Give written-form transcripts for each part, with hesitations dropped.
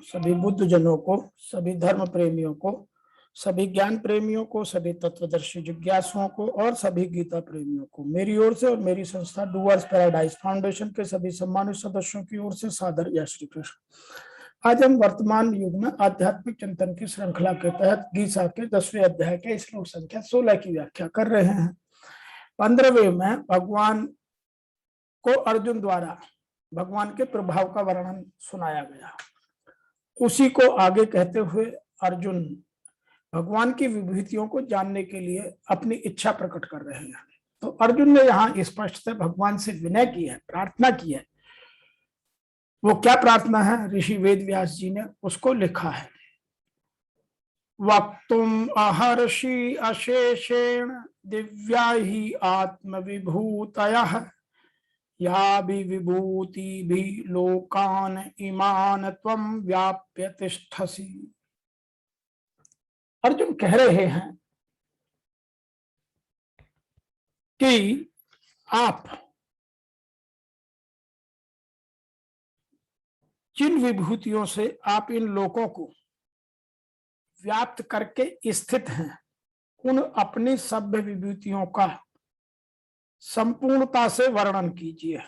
सभी बुद्ध जनों को, सभी धर्म प्रेमियों को, सभी ज्ञान प्रेमियों को, सभी तत्वदर्शी जिज्ञासुओं को और सभी गीता प्रेमियों को मेरी ओर से और मेरी संस्था डूअर्स पैराडाइज फाउंडेशन के सभी सम्मानित सदस्यों की ओर से सादर जय श्री कृष्ण। आज हम वर्तमान युग में आध्यात्मिक चिंतन की श्रृंखला के तहत गीता के 10वें अध्याय के श्लोक संख्या 16 की व्याख्या कर रहे हैं। 15वें में भगवान को अर्जुन द्वारा भगवान के प्रभाव का वर्णन सुनाया गया। उसी को आगे कहते हुए अर्जुन भगवान की विभूतियों को जानने के लिए अपनी इच्छा प्रकट कर रहे हैं। तो अर्जुन ने यहाँ स्पष्ट से भगवान से विनय की है, प्रार्थना की है। वो क्या प्रार्थना है, ऋषि वेद व्यास जी ने उसको लिखा है। वक्तुम अहर्षि अशेषेण दिव्या ही आत्म विभूतयः या भी विभूति भी लोकान इमान त्वं व्याप्य तिष्ठसि। अर्जुन कह रहे हैं कि आप जिन विभूतियों से आप इन लोकों को व्याप्त करके स्थित हैं, उन अपनी सभ्य विभूतियों का संपूर्णता से वर्णन कीजिए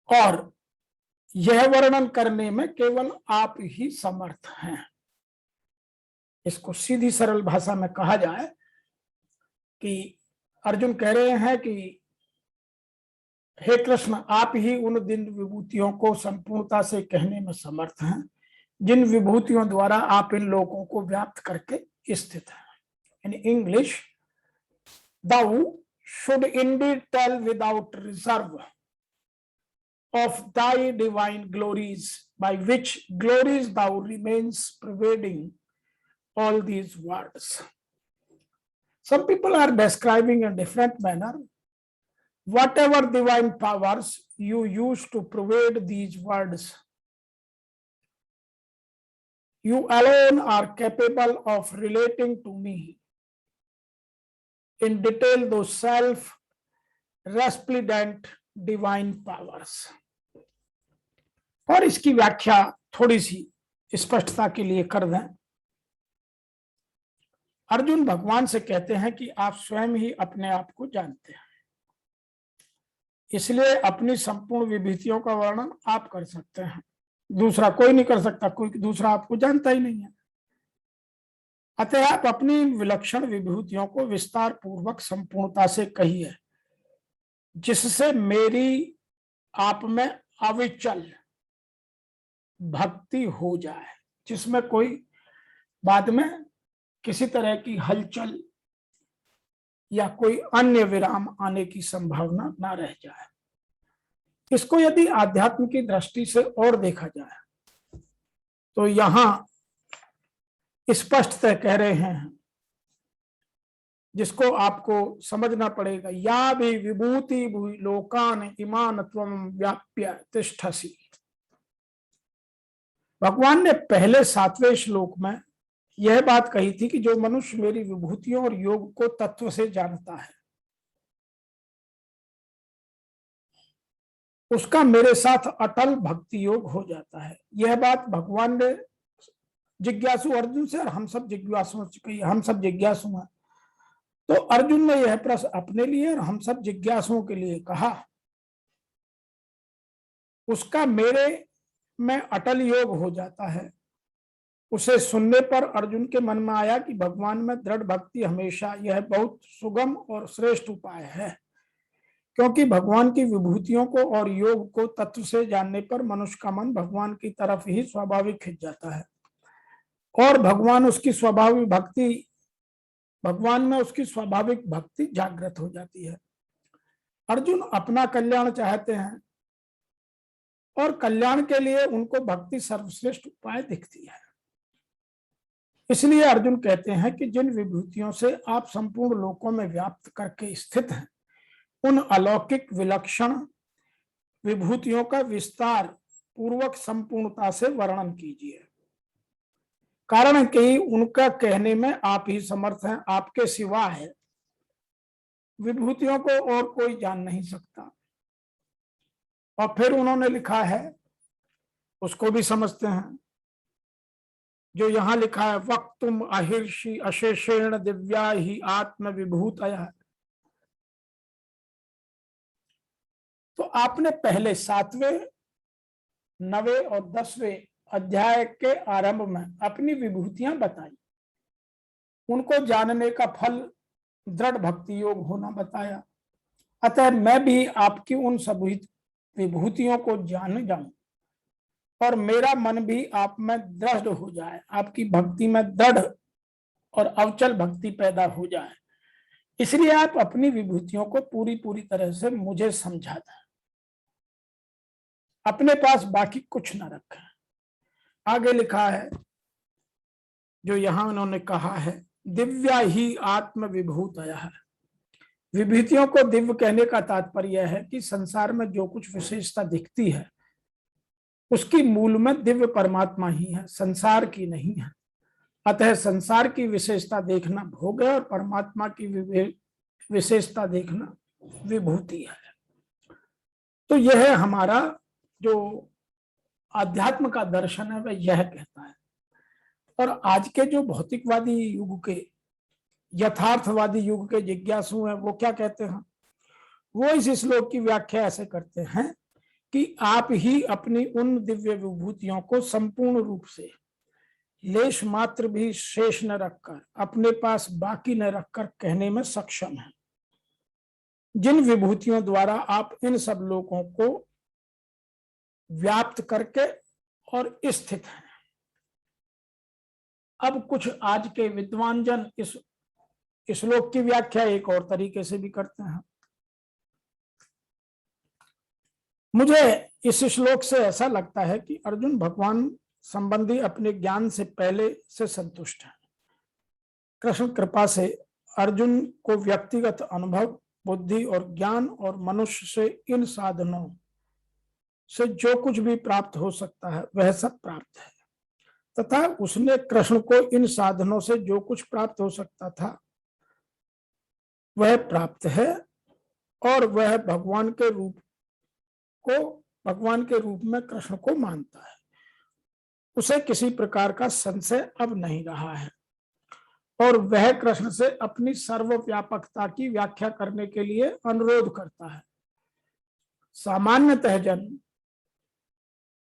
और यह वर्णन करने में केवल आप ही समर्थ हैं। इसको सीधी सरल भाषा में कहा जाए कि अर्जुन कह रहे हैं कि हे कृष्ण, आप ही उन दिन विभूतियों को संपूर्णता से कहने में समर्थ हैं जिन विभूतियों द्वारा आप इन लोगों को व्याप्त करके स्थित हैं। In English, thou should indeed tell without reserve of thy divine glories, by which glories thou remains pervading all these words. Some people are describing in a different manner whatever divine powers you use to pervade these words. You alone are capable of relating to me in detail those self-resplendent divine powers. और इसकी व्याख्या थोड़ी सी स्पष्टता के लिए कर दें। अर्जुन भगवान से कहते हैं कि आप स्वयं ही अपने आप को जानते हैं, इसलिए अपनी संपूर्ण विभूतियों का वर्णन आप कर सकते हैं, दूसरा कोई नहीं कर सकता, कोई दूसरा आपको जानता ही नहीं है। अतः आप अपनी विलक्षण विभूतियों को विस्तार पूर्वक संपूर्णता से कहिए, जिससे मेरी आप में अविचल भक्ति हो जाए, जिसमें कोई बाद में किसी तरह की हलचल या कोई अन्य विराम आने की संभावना ना रह जाए। इसको यदि आध्यात्म की दृष्टि से और देखा जाए तो यहां स्पष्टतः कह रहे हैं, जिसको आपको समझना पड़ेगा, या भी विभूति लोकान इमान त्वं व्याप्य तिष्ठसि। भगवान ने पहले 7वें श्लोक में यह बात कही थी कि जो मनुष्य मेरी विभूतियों और योग को तत्व से जानता है, उसका मेरे साथ अटल भक्ति योग हो जाता है। यह बात भगवान ने जिज्ञासु अर्जुन से और हम सब जिज्ञासुओं से कही। हम सब जिज्ञासु हैं, तो अर्जुन ने यह प्रश्न अपने लिए और हम सब जिज्ञासुओं के लिए कहा। उसका मेरे में अटल योग हो जाता है। उसे सुनने पर अर्जुन के मन में आया कि भगवान में दृढ़ भक्ति हमेशा यह बहुत सुगम और श्रेष्ठ उपाय है, क्योंकि भगवान की विभूतियों को और योग को तत्व से जानने पर मनुष्य का मन भगवान की तरफ ही स्वाभाविक खिंच जाता है और भगवान में उसकी स्वाभाविक भक्ति जागृत हो जाती है। अर्जुन अपना कल्याण चाहते हैं और कल्याण के लिए उनको भक्ति सर्वश्रेष्ठ उपाय दिखती है। इसलिए अर्जुन कहते हैं कि जिन विभूतियों से आप संपूर्ण लोकों में व्याप्त करके स्थित हैं, उन अलौकिक विलक्षण विभूतियों का विस्तार पूर्वक संपूर्णता से वर्णन कीजिए, कारण कि उनका कहने में आप ही समर्थ हैं। आपके सिवा है विभूतियों को और कोई जान नहीं सकता। और फिर उन्होंने लिखा है उसको भी समझते हैं। जो यहां लिखा है वक्तुम अहिर्षि अशेषेण दिव्या ही आत्म विभूतया, तो आपने पहले 7वें 9वें और 10वें अध्याय के आरंभ में अपनी विभूतियां बताई, उनको जानने का फल दृढ़ भक्ति योग होना बताया। अतः मैं भी आपकी उन सभी विभूतियों को जान जाऊं और मेरा मन भी आप में दृढ़ हो जाए, आपकी भक्ति में दृढ़ और अवचल भक्ति पैदा हो जाए, इसलिए आप अपनी विभूतियों को पूरी तरह से मुझे समझा दें, अपने पास बाकी कुछ न रखें। आगे लिखा है जो यहां उन्होंने कहा है, दिव्या ही आत्म विभूतया है। विभूतियों को दिव्य कहने का तात्पर्य है कि संसार में जो कुछ विशेषता दिखती है उसकी मूल में दिव्य परमात्मा ही है, संसार की नहीं है। अतः संसार की विशेषता देखना भोग है और परमात्मा की विशेषता देखना विभूति है। तो यह हमारा जो आध्यात्म का दर्शन है वह यह कहता है। और आज के जो भौतिकवादी युग के, यथार्थवादी युग के जिज्ञासु हैं, वो क्या कहते हैं? वो इस श्लोक की व्याख्या ऐसे करते हैं कि आप ही अपनी उन दिव्य विभूतियों को संपूर्ण रूप से लेश मात्र भी शेष न रखकर, अपने पास बाकी न रखकर कहने में सक्षम हैं, जिन विभूतियों द्वारा आप इन सब लोगों को व्याप्त करके और स्थित हैं। अब कुछ आज के विद्वान जन इस श्लोक की व्याख्या एक और तरीके से भी करते हैं। मुझे इस श्लोक से ऐसा लगता है कि अर्जुन भगवान संबंधी अपने ज्ञान से पहले से संतुष्ट है। कृष्ण कृपा से अर्जुन को व्यक्तिगत अनुभव, बुद्धि और ज्ञान और मनुष्य से इन साधनों से जो कुछ भी प्राप्त हो सकता है वह सब प्राप्त है, तथा उसने कृष्ण को इन साधनों से जो कुछ प्राप्त हो सकता था वह प्राप्त है, और वह भगवान के रूप में कृष्ण को मानता है। उसे किसी प्रकार का संशय अब नहीं रहा है और वह कृष्ण से अपनी सर्वव्यापकता की व्याख्या करने के लिए अनुरोध करता है। सामान्यतः जन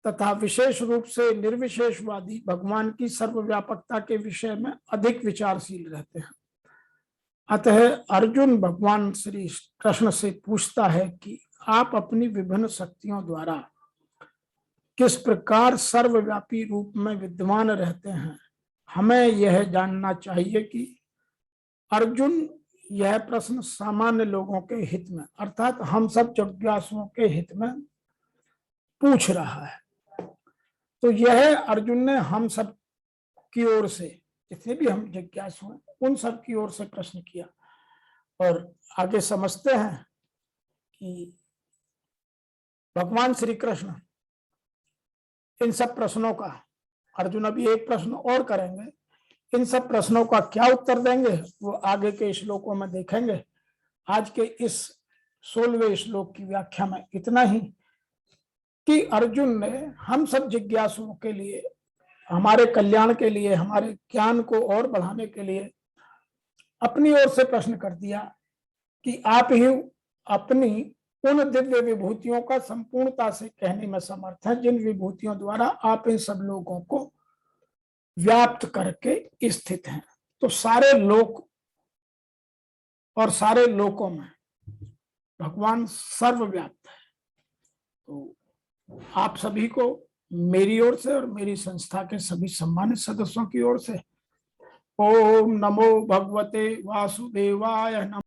तथा विशेष रूप से निर्विशेषवादी भगवान की सर्वव्यापकता के विषय में अधिक विचारशील रहते हैं। अतः अर्जुन भगवान श्री कृष्ण से पूछता है कि आप अपनी विभिन्न शक्तियों द्वारा किस प्रकार सर्वव्यापी रूप में विद्यमान रहते हैं। हमें यह जानना चाहिए कि अर्जुन यह प्रश्न सामान्य लोगों के हित में, अर्थात हम सब जिज्ञासुओं के हित में पूछ रहा है। तो यह अर्जुन ने हम सब की ओर से, जितने भी हम जिज्ञासु हैं उन सब की ओर से प्रश्न किया। और आगे समझते हैं कि भगवान श्री कृष्ण इन सब प्रश्नों का, अर्जुन अभी एक प्रश्न और करेंगे, इन सब प्रश्नों का क्या उत्तर देंगे वो आगे के श्लोकों में देखेंगे। आज के इस 16वें श्लोक की व्याख्या में इतना ही कि अर्जुन ने हम सब जिज्ञासुओं के लिए, हमारे कल्याण के लिए, हमारे ज्ञान को और बढ़ाने के लिए अपनी ओर से प्रश्न कर दिया कि आप ही अपनी उन दिव्य विभूतियों का संपूर्णता से कहने में समर्थ है, जिन विभूतियों द्वारा आप इन सब लोगों को व्याप्त करके स्थित हैं। तो सारे लोक और सारे लोकों में भगवान सर्वव्याप्त है। तो आप सभी को मेरी ओर से और मेरी संस्था के सभी सम्मानित सदस्यों की ओर से ओम नमो भगवते वासुदेवाय नमः।